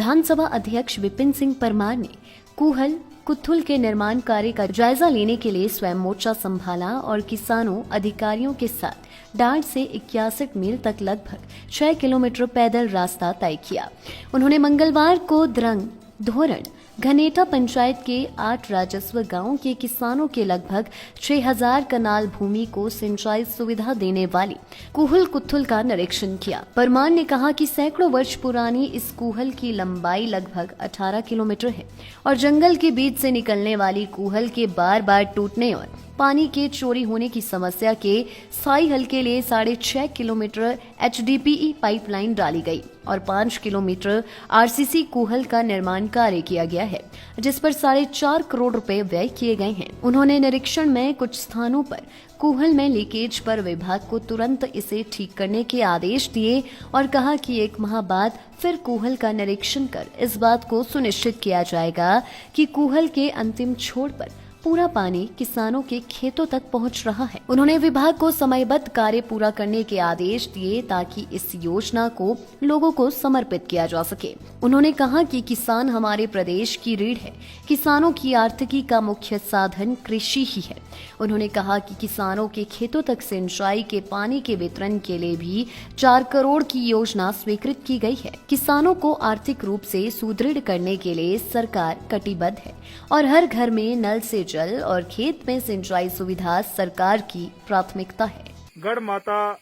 विधानसभा अध्यक्ष विपिन सिंह परमार ने कूहल कुथुल के निर्माण कार्य का जायजा लेने के लिए स्वयं मोर्चा संभाला और किसानों अधिकारियों के साथ डांड से 61 मील तक लगभग 6 किलोमीटर पैदल रास्ता तय किया। उन्होंने मंगलवार को द्रंग, धोरण, घनेटा पंचायत के 8 राजस्व गांवों के किसानों के लगभग 6000 कनाल भूमि को सिंचाई सुविधा देने वाली कूहल कुथुल का निरीक्षण किया। परमार ने कहा कि सैकड़ों वर्ष पुरानी इस कूहल की लंबाई लगभग 18 किलोमीटर है और जंगल के बीच से निकलने वाली कूहल के बार बार टूटने और पानी के चोरी होने की समस्या के स्थायी हल के लिए 6.5 किलोमीटर HDPE पाइपलाइन डाली गई और 5 किलोमीटर RCC कूहल का निर्माण कार्य किया गया है, जिस पर 4.5 करोड़ रुपए व्यय किए गए हैं। उन्होंने निरीक्षण में कुछ स्थानों पर कूहल में लीकेज पर विभाग को तुरंत इसे ठीक करने के आदेश दिए और कहा कि 1 माह बाद फिर कूहल का निरीक्षण कर इस बात को सुनिश्चित किया जाएगा कि कूहल के अंतिम छोर पर पूरा पानी किसानों के खेतों तक पहुंच रहा है। उन्होंने विभाग को समयबद्ध कार्य पूरा करने के आदेश दिए ताकि इस योजना को लोगों को समर्पित किया जा सके। उन्होंने कहा कि किसान हमारे प्रदेश की रीढ़ है। किसानों की आर्थिकी का मुख्य साधन कृषि ही है। उन्होंने कहा कि किसानों के खेतों तक सिंचाई के पानी के वितरण के लिए भी 4 करोड़ की योजना स्वीकृत की गई है। किसानों को आर्थिक रूप से सुदृढ़ करने के लिए सरकार कटिबद्ध है और हर घर में नल से जल और खेत में सिंचाई सुविधा सरकार की प्राथमिकता है। गढ़ माता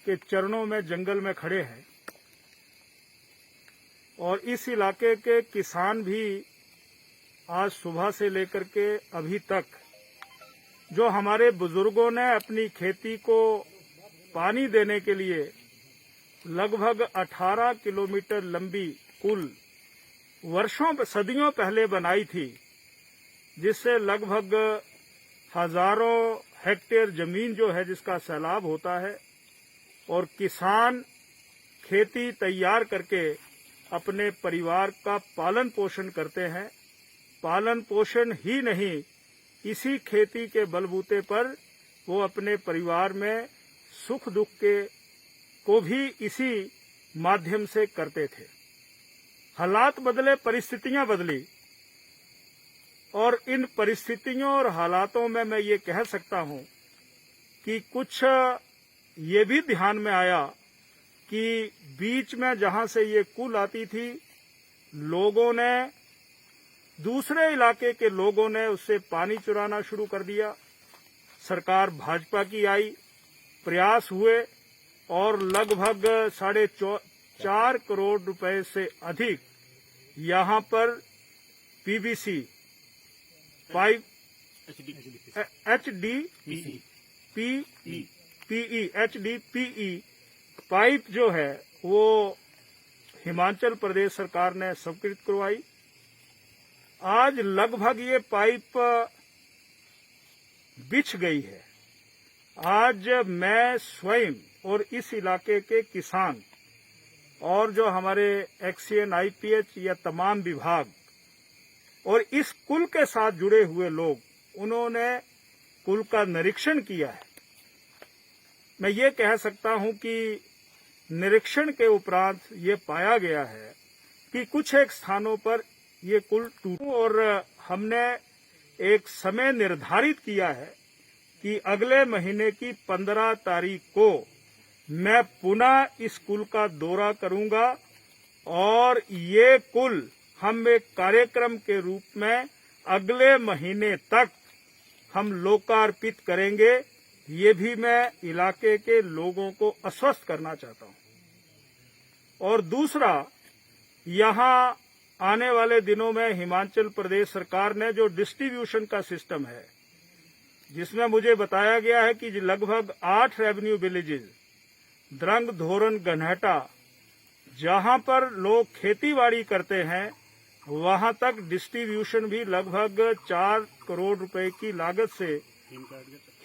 के चरणों में जंगल में खड़े हैं और इस इलाके के किसान भी आज सुबह से लेकर के अभी तक जो हमारे बुजुर्गों ने अपनी खेती को पानी देने के लिए लगभग 18 किलोमीटर लंबी पुल वर्षों सदियों पहले बनाई थी, जिससे लगभग हजारों हेक्टेयर जमीन जो है जिसका सैलाब होता है और किसान खेती तैयार करके अपने परिवार का पालन पोषण करते हैं। पालन पोषण ही नहीं, इसी खेती के बलबूते पर वो अपने परिवार में सुख दुख के को भी इसी माध्यम से करते थे। हालात बदले, परिस्थितियां बदली और इन परिस्थितियों और हालातों में मैं ये कह सकता हूं कि कुछ ये भी ध्यान में आया कि बीच में जहां से ये कुल आती थी, लोगों ने, दूसरे इलाके के लोगों ने उससे पानी चुराना शुरू कर दिया। सरकार भाजपा की आई, प्रयास हुए और लगभग 4.5 करोड़ रुपए से अधिक यहां पर PVC पाइप HDPE पाइप जो है वो हिमाचल प्रदेश सरकार ने स्वीकृत करवाई। आज लगभग ये पाइप बिछ गई है। आज मैं स्वयं और इस इलाके के किसान और जो हमारे एक्सीएन IPH या तमाम विभाग और इस कुल के साथ जुड़े हुए लोग, उन्होंने कुल का निरीक्षण किया है। मैं ये कह सकता हूं कि निरीक्षण के उपरांत ये पाया गया है कि कुछ एक स्थानों पर ये कुल टूटा और हमने एक समय निर्धारित किया है कि अगले महीने की 15 तारीख को मैं पुनः इस कुल का दौरा करूंगा और ये कुल हम एक कार्यक्रम के रूप में अगले महीने तक हम लोकार्पित करेंगे। ये भी मैं इलाके के लोगों को आश्वस्त करना चाहता हूं। और दूसरा, यहां आने वाले दिनों में हिमाचल प्रदेश सरकार ने जो डिस्ट्रीब्यूशन का सिस्टम है, जिसमें मुझे बताया गया है कि लगभग 8 रेवेन्यू विलेजेस, द्रंग, धोरण, घनेटा, जहां पर लोग खेतीबाड़ी करते हैं, वहां तक डिस्ट्रीब्यूशन भी लगभग 4 करोड़ रुपए की लागत से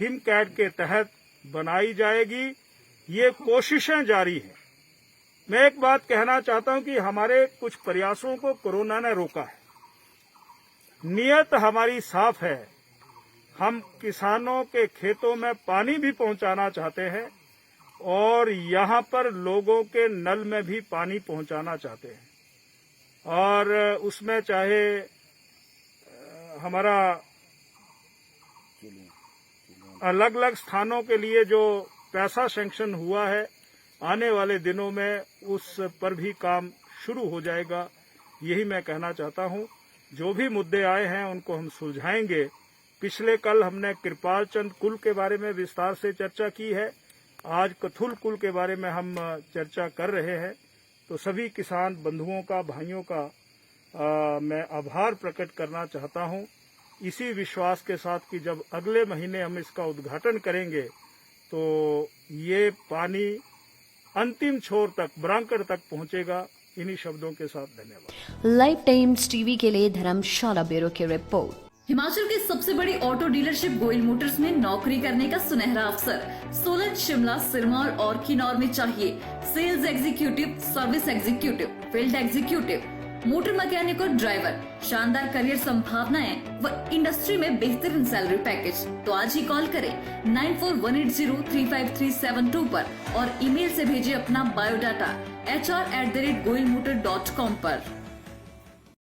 हिमकैट के तहत बनाई जाएगी। ये कोशिशें जारी हैं। मैं एक बात कहना चाहता हूं कि हमारे कुछ प्रयासों को कोरोना ने रोका है। नियत हमारी साफ है। हम किसानों के खेतों में पानी भी पहुंचाना चाहते हैं और यहां पर लोगों के नल में भी पानी पहुंचाना चाहते हैं। और उसमें चाहे हमारा अलग अलग स्थानों के लिए जो पैसा सैंक्शन हुआ है, आने वाले दिनों में उस पर भी काम शुरू हो जाएगा। यही मैं कहना चाहता हूं। जो भी मुद्दे आए हैं उनको हम सुलझाएंगे। पिछले कल हमने कृपाल चंद कुल के बारे में विस्तार से चर्चा की है, आज कथुल कुल के बारे में हम चर्चा कर रहे हैं। तो सभी किसान बंधुओं का, भाइयों का मैं आभार प्रकट करना चाहता हूं, इसी विश्वास के साथ कि जब अगले महीने हम इसका उद्घाटन करेंगे तो ये पानी अंतिम छोर तक, ब्रांकड़ तक पहुंचेगा। इन्हीं शब्दों के साथ धन्यवाद। लाइव टाइम्स टीवी के लिए धर्मशाला ब्यूरो की रिपोर्ट। हिमाचल के सबसे बड़ी ऑटो डीलरशिप गोयल मोटर्स में नौकरी करने का सुनहरा अवसर सोलन, शिमला, सिरमौर और किन्नौर में चाहिए sales executive, service executive, field executive, motor mechanic और ड्राइवर। शानदार करियर संभावनाएं व इंडस्ट्री में बेहतरीन सैलरी पैकेज। तो आज ही कॉल करें 9418035372 पर और ईमेल से भेजिए अपना बायोडाटा hr@goilmotor.com पर।